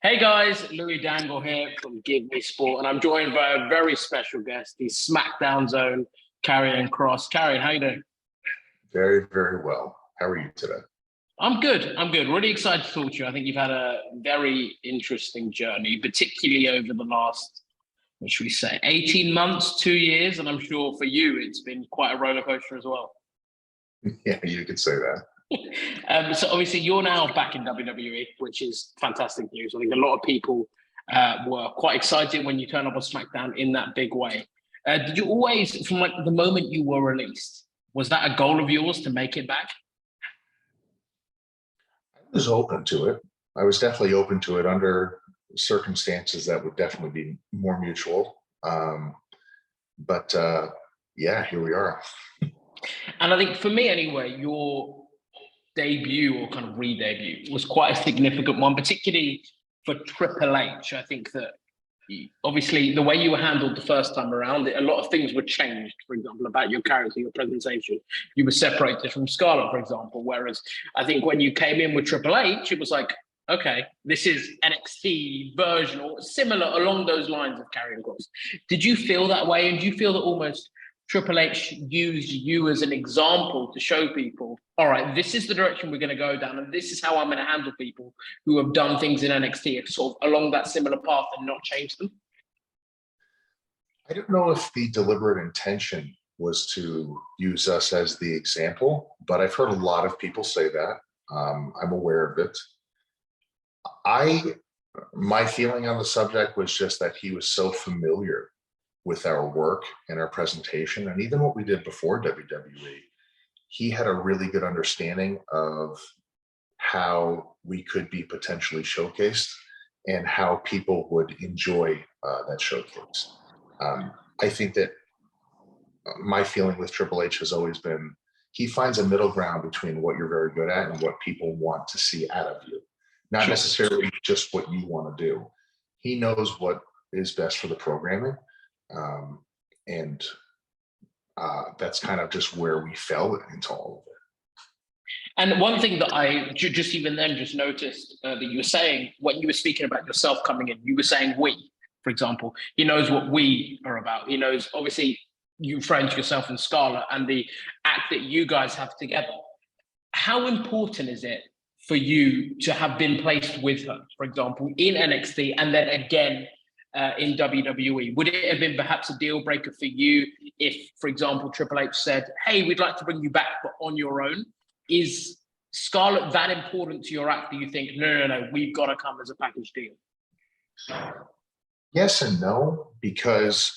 Hey guys, Louis Dangle here from Give Me Sport, and I'm joined by a very special guest. He's SmackDown Zone, Karrion Kross. Karrion, how you doing? Very, very well. How are you today? I'm good. I'm good. Really excited to talk to you. I think you've had a very interesting journey, particularly over the last, what should we say, 18 months, 2 years, and I'm sure for you it's been quite a roller coaster as well. Yeah, you could say that. So obviously you're now back in WWE, which is fantastic news. I think a lot of people were quite excited when you turned up on SmackDown in that big way. Did you always, from like the moment you were released, was that a goal of yours to make it back? I was open to it. I was definitely open to it under circumstances that would definitely be more mutual. But yeah, here we are. And I think for me anyway, your debut or kind of re-debut was quite a significant one, particularly for Triple H. I think that obviously the way you were handled the first time around, a lot of things were changed, for example, about your character, your presentation. You were separated from Scarlett, for example, whereas I think when you came in with Triple H, it was like, okay, this is NXT version or similar along those lines of Karrion Kross. Did you feel that way? And do you feel that almost Triple H used you as an example to show people, all right, this is the direction we're going to go down, and this is how I'm going to handle people who have done things in NXT sort of along that similar path and not change them? I don't know if the deliberate intention was to use us as the example, but I've heard a lot of people say that. I'm aware of it. My feeling on the subject was just that he was so familiar with our work and our presentation, and even what we did before WWE. He had a really good understanding of how we could be potentially showcased and how people would enjoy that showcase. I think that my feeling with Triple H has always been he finds a middle ground between what you're very good at and what people want to see out of you, not necessarily just what you want to do. He knows what is best for the programming. And that's kind of just where we fell into all of it. And one thing that I just even then just noticed that you were saying when you were speaking about yourself coming in, you were saying we, for example. He knows what we are about. He knows, obviously, you friends yourself and Scarlett and the act that you guys have together. How important is it for you to have been placed with her, for example, in NXT and then again in WWE? Would it have been perhaps a deal breaker for you if, for example, Triple H said, hey, we'd like to bring you back, but on your own? Is Scarlett that important to your act that you think, no, we've got to come as a package deal? Yes and no, because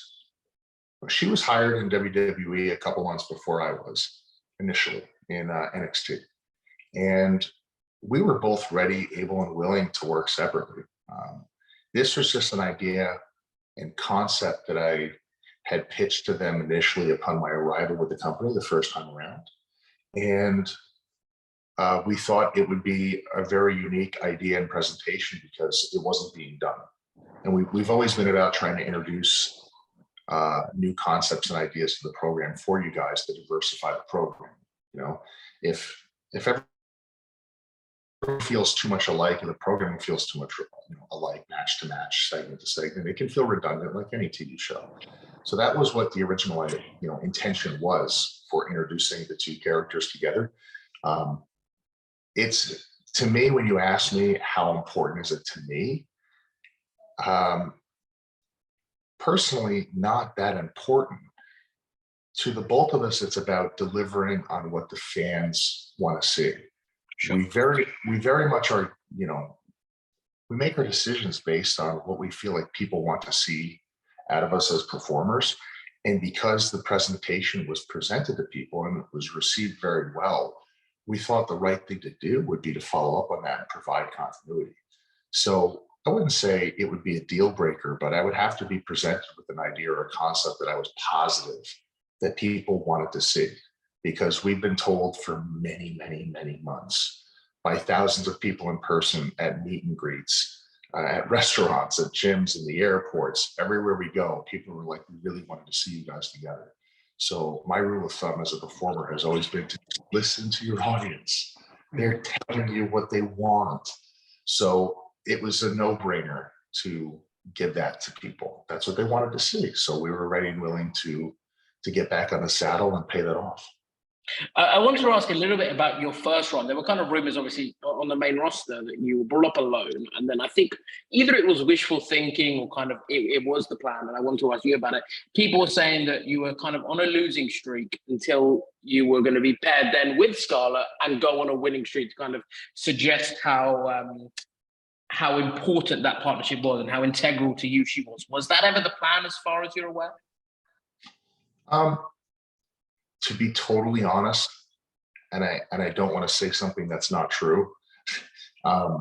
she was hired in WWE a couple months before I was initially in NXT. And we were both ready, able, and willing to work separately. This was just an idea and concept that I had pitched to them initially upon my arrival with the company the first time around. And we thought it would be a very unique idea and presentation because it wasn't being done. And we've always been about trying to introduce new concepts and ideas to the program for you guys to diversify the program. You know, if everyone feels too much alike and the programming feels too much alike, match to match, segment to segment, it can feel redundant like any TV show. So that was what the original intention was for introducing the two characters together. It's, to me, when you ask me how important is it to me, personally, not that important. To the both of us, it's about delivering on what the fans want to see. Sure. We very much are, we make our decisions based on what we feel like people want to see out of us as performers. And because the presentation was presented to people and it was received very well, we thought the right thing to do would be to follow up on that and provide continuity. So I wouldn't say it would be a deal breaker, but I would have to be presented with an idea or a concept that I was positive that people wanted to see, because we've been told for many, many, many months by thousands of people in person at meet and greets, at restaurants, at gyms, in the airports, everywhere we go, people were like, we really wanted to see you guys together. So my rule of thumb as a performer has always been to listen to your audience. They're telling you what they want. So it was a no-brainer to give that to people. That's what they wanted to see. So we were ready and willing to get back on the saddle and pay that off. I wanted to ask a little bit about your first run. There were kind of rumors, obviously, on the main roster that you were brought up alone. And then I think either it was wishful thinking or kind of it was the plan. And I want to ask you about it. People were saying that you were kind of on a losing streak until you were going to be paired then with Scarlett and go on a winning streak to kind of suggest how important that partnership was and how integral to you she was. Was that ever the plan as far as you're aware? To be totally honest, and I don't want to say something that's not true. I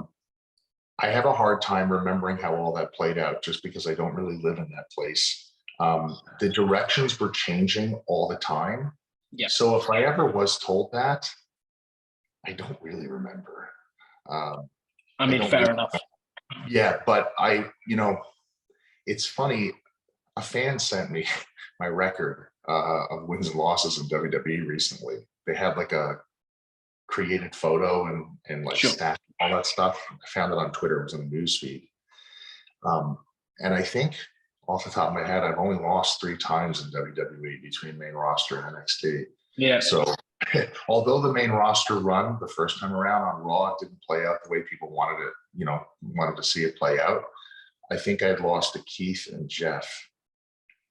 have a hard time remembering how all that played out just because I don't really live in that place. The directions were changing all the time. Yeah. So if I ever was told that, I don't really remember. I mean, fair enough. Yeah, but it's funny. A fan sent me my record of wins and losses in WWE recently. They had like a created photo and like Sure. stat, all that stuff. I found it on Twitter. It was in the newsfeed. And I think off the top of my head, I've only lost 3 times in WWE between main roster and NXT. Yeah. So although the main roster run the first time around on Raw didn't play out the way people wanted it, wanted to see it play out, I think I had lost to Keith and Jeff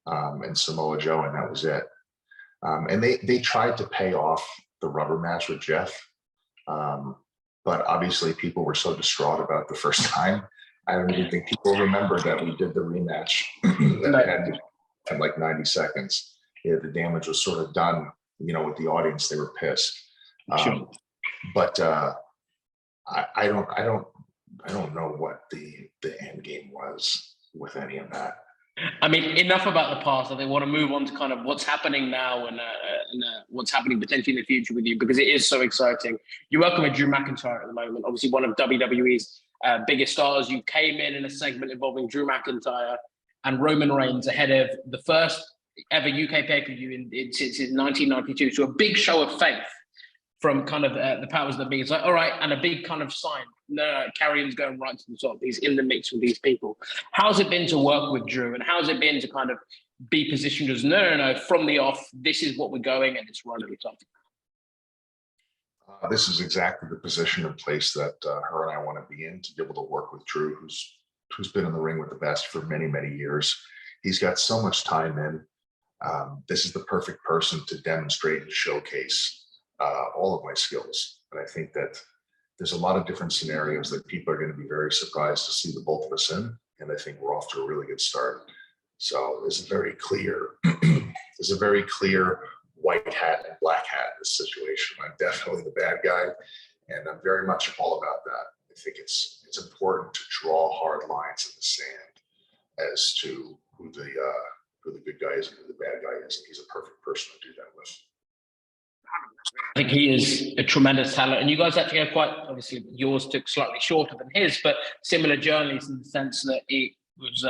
and Samoa Joe, and that was it. And they tried to pay off the rubber match with Jeff, but obviously people were so distraught about the first time. I don't even think people remember that we did the rematch that they had in like 90 seconds. Yeah, the damage was sort of done. With the audience, they were pissed. Sure. But I don't know what the end game was with any of that. I mean, enough about the past. I think want to move on to kind of what's happening now and what's happening potentially in the future with you, because it is so exciting. You're working with Drew McIntyre at the moment, obviously one of WWE's biggest stars. You came in a segment involving Drew McIntyre and Roman Reigns ahead of the first ever UK pay-per-view since 1992. So a big show of faith from kind of the powers that be. It's like, all right, and a big kind of sign. No, Karrion's going right to the top. He's in the mix with these people. How's it been to work with Drew, and how's it been to kind of be positioned as no, from the off, this is what we're going, and it's right at the top? This is exactly the position and place that her and I want to be in, to be able to work with Drew, who's been in the ring with the best for many, many years. He's got so much time in. This is the perfect person to demonstrate and showcase all of my skills. And I think that there's a lot of different scenarios that people are going to be very surprised to see the both of us in. And I think we're off to a really good start. So there's a very clear white hat and black hat in this situation. I'm definitely the bad guy, and I'm very much all about that. I think it's important to draw hard lines in the sand as to who the good guy is and who the bad guy is, and he's a perfect person to do that with. I think he is a tremendous talent, and you guys actually have quite, obviously yours took slightly shorter than his, but similar journeys in the sense that it was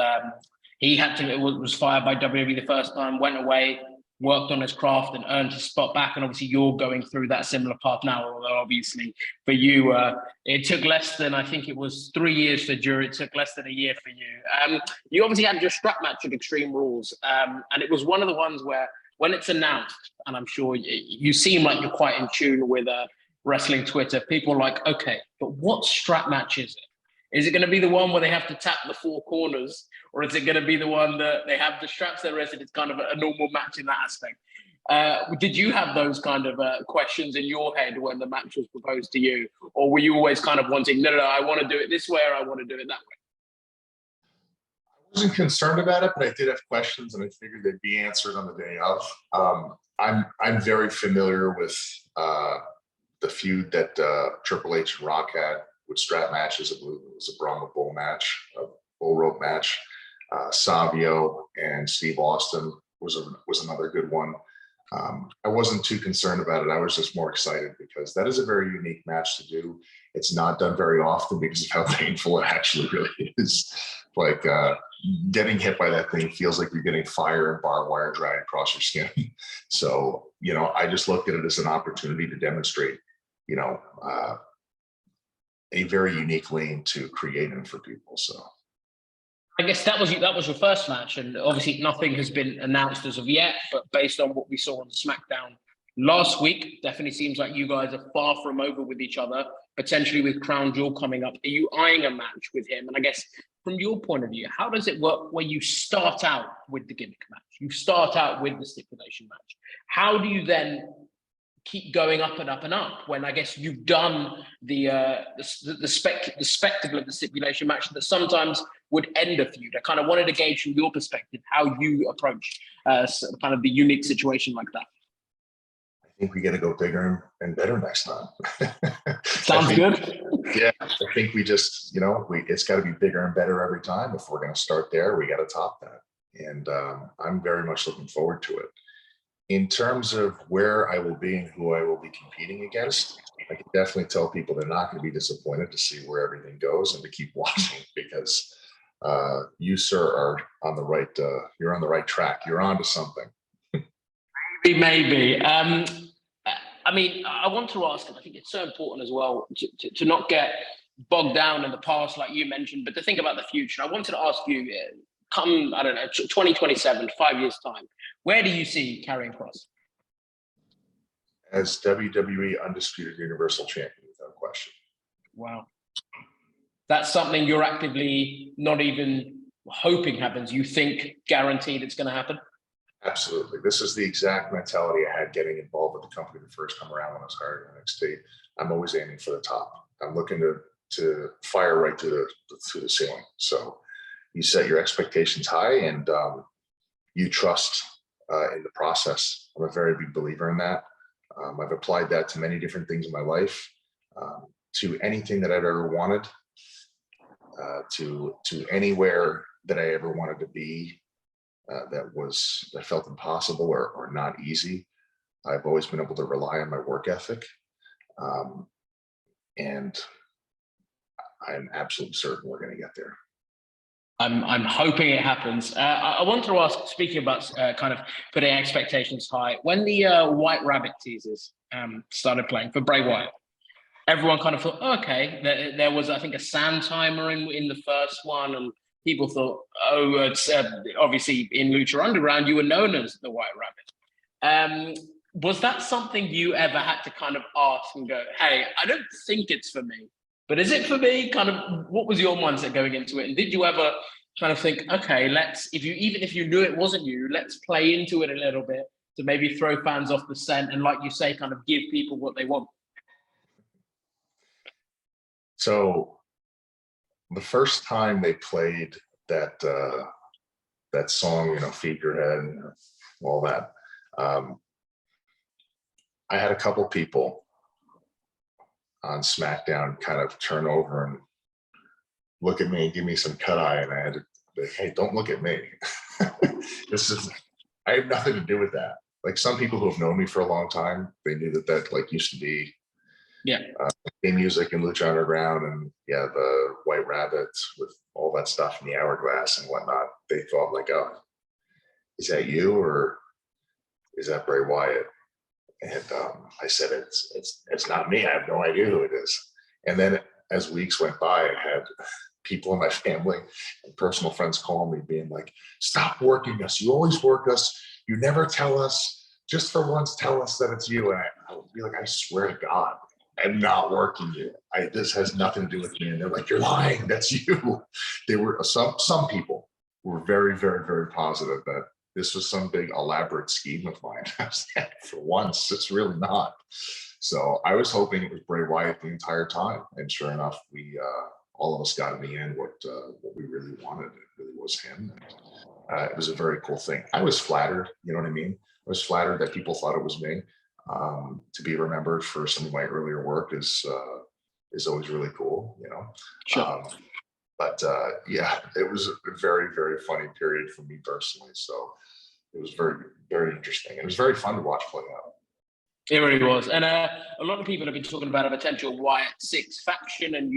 was fired by WWE the first time, went away, worked on his craft and earned his spot back. And obviously you're going through that similar path now, although obviously for you, it took less than, I think it was 3 years for Drew. It took less than a year for you. You obviously had your strap match at Extreme Rules. And it was one of the ones where when it's announced, and I'm sure you seem like you're quite in tune with wrestling Twitter, people are like, okay, but what strap match is it? Is it going to be the one where they have to tap the 4 corners, or is it going to be the one that they have the straps there and it's kind of a normal match in that aspect? Did you have those kind of questions in your head when the match was proposed to you, or were you always kind of wanting, no, I want to do it this way, or I want to do it that way? I wasn't concerned about it, but I did have questions, and I figured they'd be answered on the day of. I'm very familiar with the feud that Triple H and Rock had with strap matches. It was a Brahma Bull match, a bull rope match. Savio and Steve Austin was another good one. I wasn't too concerned about it. I was just more excited because that is a very unique match to do. It's not done very often because of how painful it actually really is. Like getting hit by that thing feels like you're getting fire and barbed wire dragged across your skin. So, I just looked at it as an opportunity to demonstrate, a very unique lane to creating for people. So I guess that was your first match, and obviously nothing has been announced as of yet. But based on what we saw on SmackDown last week, definitely seems like you guys are far from over with each other. Potentially with Crown Jewel coming up, are you eyeing a match with him? And I guess from your point of view, how does it work where you start out with the gimmick match? You start out with the stipulation match. How do you then keep going up and up and up when I guess you've done the spectacle of the stipulation match that sometimes would end a feud? I kind of wanted to gauge from your perspective how you approach kind of the unique situation like that. I think we got to go bigger and better next time. Sounds good. Yeah, I think we just, it's got to be bigger and better every time. If we're going to start there, we got to top that. And I'm very much looking forward to it. In terms of where I will be and who I will be competing against, I can definitely tell people they're not going to be disappointed to see where everything goes and to keep watching, because you, sir, are on the right. You're on the right track. You're on to something. Maybe. I mean, I want to ask, and I think it's so important as well to not get bogged down in the past, like you mentioned, but to think about the future. I wanted to ask you, come, I don't know, 2027, 5 years' time, where do you see Karrion Kross? As WWE Undisputed Universal Champion, without question. Wow. That's something you're actively not even hoping happens. You think guaranteed it's going to happen? Absolutely. This is the exact mentality I had getting involved with the company the first time around when I was hired in NXT. I'm always aiming for the top. I'm looking to fire right through the ceiling. So you set your expectations high, and you trust in the process. I'm a very big believer in that. I've applied that to many different things in my life, to anything that I've ever wanted, to anywhere that I ever wanted to be. That felt impossible or not easy. I've always been able to rely on my work ethic, and I'm absolutely certain we're going to get there. I'm hoping it happens. I want to ask, speaking about kind of putting expectations high, when the White Rabbit teasers started playing for Bray Wyatt, everyone kind of thought, okay, there was, I think, a sand timer in the first one, and people thought, it's obviously in Lucha Underground, you were known as the White Rabbit. Was that something you ever had to kind of ask and go, hey, I don't think it's for me, but is it for me? Kind of, what was your mindset going into it? And did you ever kind of think, okay, even if you knew it wasn't you, let's play into it a little bit to maybe throw fans off the scent and, like you say, kind of give people what they want? So the first time they played that song, Feed Your Head and all that, I had a couple people on SmackDown kind of turn over and look at me and give me some cut eye, and I had to be, hey, don't look at me. I have nothing to do with that. Like, some people who have known me for a long time, they knew that like used to be theme music and Lucha Underground, and the White Rabbits with all that stuff in the hourglass and whatnot. They thought like, oh, is that you or is that Bray Wyatt? And I said, it's not me. I have no idea who it is. And then as weeks went by, I had people in my family and personal friends call me being like, stop working us. You always work us. You never tell us. Just for once, tell us that it's you. And I would be like, I swear to God, I'm not working you. This has nothing to do with me. And they're like, you're lying. That's you. They were some people were very, very, very positive that this was some big elaborate scheme of mine. I was like, for once, it's really not. So I was hoping it was Bray Wyatt the entire time, and sure enough, we all of us got in the end what we really wanted. It really was him. And, it was a very cool thing. I was flattered. You know what I mean? I was flattered that people thought it was me. To be remembered for some of my earlier work is always really cool. Sure. But it was a very, very funny period for me personally. So it was very, very interesting. It was very fun to watch play out. It really was. And a lot of people have been talking about a potential Wyatt 6 faction, and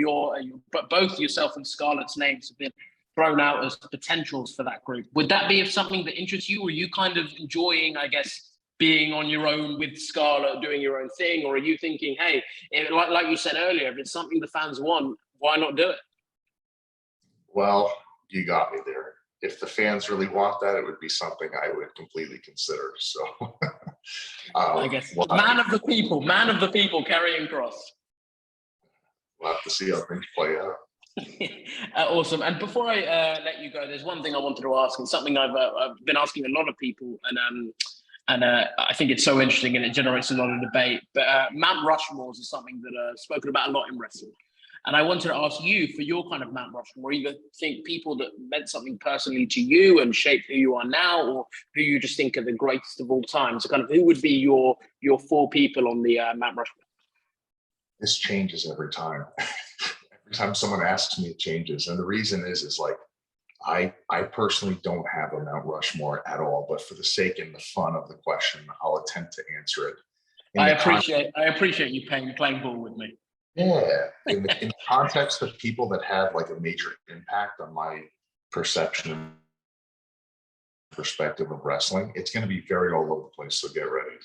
but both yourself and Scarlett's names have been thrown out as potentials for that group. Would that be something that interests you, or are you kind of enjoying, I guess, being on your own with Scarlett, doing your own thing, or are you thinking, hey, like you said earlier, if it's something the fans want, why not do it? Well, you got me there. If the fans really want that, it would be something I would completely consider. So, I guess man of the people, carrying Cross. We'll have to see how things play out. Awesome. And before I let you go, there's one thing I wanted to ask, and something I've been asking a lot of people, and I think it's so interesting, and it generates a lot of debate. But Mount Rushmores is something that spoken about a lot in wrestling. And I wanted to ask you for your kind of Mount Rushmore, either think people that meant something personally to you and shaped who you are now, or who you just think are the greatest of all time. So kind of who would be your 4 people on the Mount Rushmore? This changes every time. Every time someone asks me, it changes. And the reason is like, I personally don't have a Mount Rushmore at all, but for the sake and the fun of the question, I'll attempt to answer it. I appreciate you playing ball with me. Yeah, in the context of people that had like a major impact on my perception and perspective of wrestling, it's going to be very all over the place, so get ready.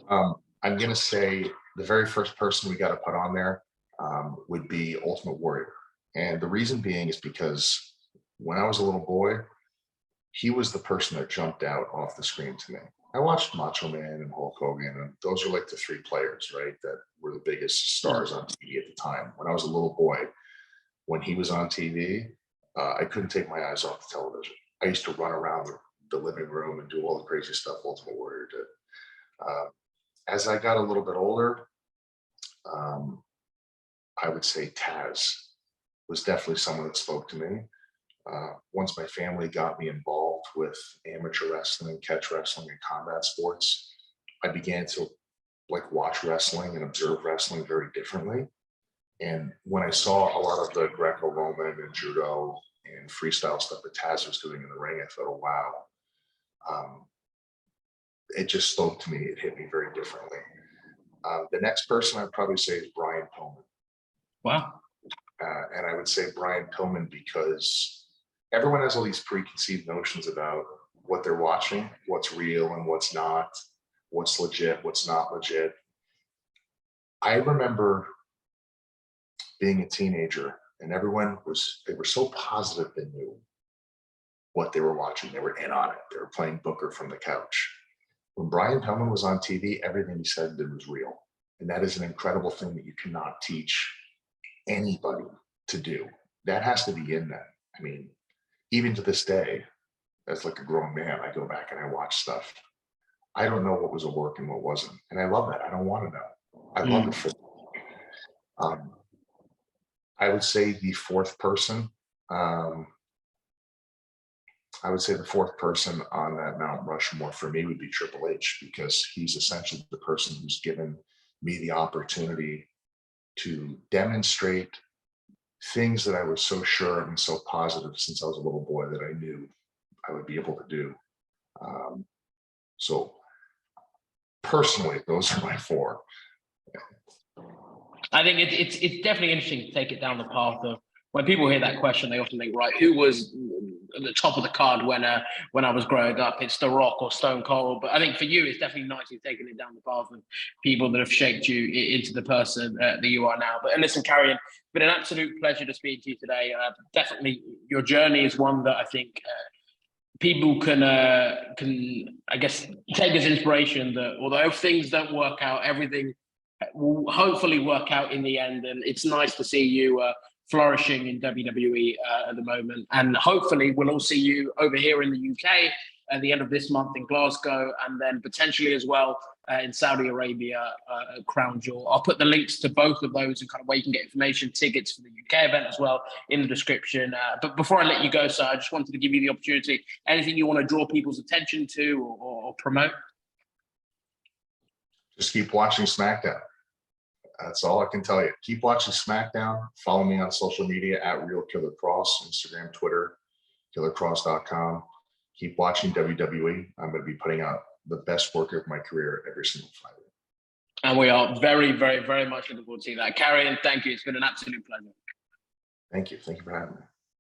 I'm going to say the very first person we got to put on there would be Ultimate Warrior. And the reason being is because when I was a little boy, he was the person that jumped out off the screen to me. I watched Macho Man and Hulk Hogan, and those are like the 3 players, right, that were the biggest stars on TV at the time. When I was a little boy, when he was on TV, I couldn't take my eyes off the television. I used to run around the living room and do all the crazy stuff Ultimate Warrior did. As I got a little bit older, I would say Taz was definitely someone that spoke to me. Once my family got me involved with amateur wrestling, catch wrestling, and combat sports, I began to like watch wrestling and observe wrestling very differently. And when I saw a lot of the Greco-Roman and judo and freestyle stuff that Taz was doing in the ring, I thought, oh, wow. It just spoke to me. It hit me very differently. The next person I'd probably say is Brian Pillman. Wow. And I would say Brian Pillman because everyone has all these preconceived notions about what they're watching, what's real and what's not, what's legit, what's not legit. I remember being a teenager and they were so positive they knew what they were watching. They were in on it. They were playing Booker from the couch. When Brian Pillman was on TV, everything he said and did was real. And that is an incredible thing that you cannot teach anybody to do. That has to be in them. I mean, even to this day, as like a grown man, I go back and I watch stuff. I don't know what was a work and what wasn't. And I love that. I don't want to know. I love it for I would say the fourth person, on that Mount Rushmore for me would be Triple H, because he's essentially the person who's given me the opportunity to demonstrate things that I was so sure of and so positive since I was a little boy that I knew I would be able to do. So personally, those are my 4. I think it's definitely interesting to take it down the path of, when people hear that question, they often think, right, who was at the top of the card when I was growing up? It's The Rock or Stone Cold. But I think for you, it's definitely nice you've taken it down the path of people that have shaped you into the person that you are now. But and listen, Karrion, it's been an absolute pleasure to speak to you today. Definitely, your journey is one that I think people can I guess take as inspiration, that although things don't work out, everything will hopefully work out in the end. And it's nice to see you flourishing in WWE at the moment. And hopefully we'll all see you over here in the UK at the end of this month in Glasgow, and then potentially as well in Saudi Arabia at Crown Jewel. I'll put the links to both of those and kind of where you can get information, tickets for the UK event as well in the description. But before I let you go, sir, I just wanted to give you the opportunity. Anything you want to draw people's attention to or promote? Just keep watching SmackDown. That's all I can tell you. Keep watching SmackDown. Follow me on social media at Real Killer Cross, Instagram, Twitter, killercross.com. Keep watching WWE. I'm going to be putting out the best work of my career every single Friday. And we are very, very, very much looking forward to seeing that. Karrion, thank you. It's been an absolute pleasure. Thank you. Thank you for having me.